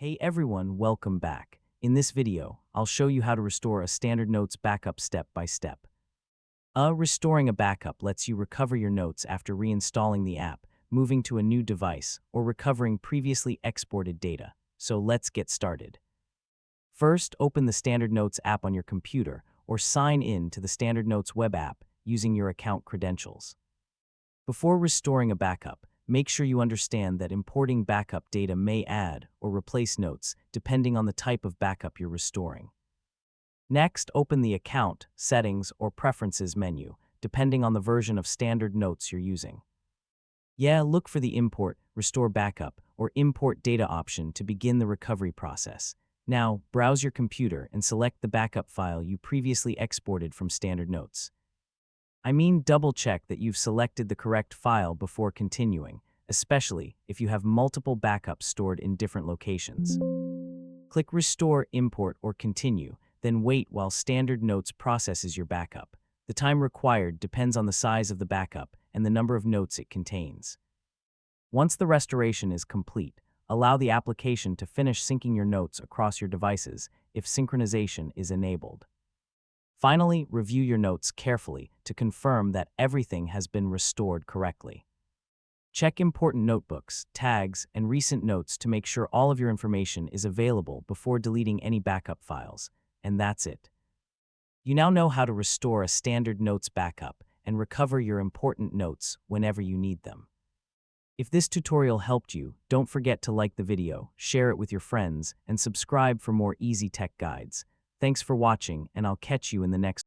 Hey everyone, welcome back. In this video, I'll show you how to restore a Standard Notes backup step by step. Restoring a backup lets you recover your notes after reinstalling the app, moving to a new device, or recovering previously exported data. So let's get started. First, open the Standard Notes app on your computer or sign in to the Standard Notes web app using your account credentials. Before restoring a backup, make sure you understand that importing backup data may add or replace notes depending on the type of backup you're restoring. Next, open the Account, Settings, or Preferences menu, depending on the version of Standard Notes you're using. Look for the Import, Restore Backup, or Import Data option to begin the recovery process. Now, browse your computer and select the backup file you previously exported from Standard Notes. Double-check that you've selected the correct file before continuing, especially if you have multiple backups stored in different locations. Click Restore, Import, or Continue, then wait while Standard Notes processes your backup. The time required depends on the size of the backup and the number of notes it contains. Once the restoration is complete, allow the application to finish syncing your notes across your devices if synchronization is enabled. Finally, review your notes carefully to confirm that everything has been restored correctly. Check important notebooks, tags, and recent notes to make sure all of your information is available before deleting any backup files. And that's it. You now know how to restore a Standard Notes backup and recover your important notes whenever you need them. If this tutorial helped you, don't forget to like the video, share it with your friends, and subscribe for more easy tech guides. Thanks for watching, and I'll catch you in the next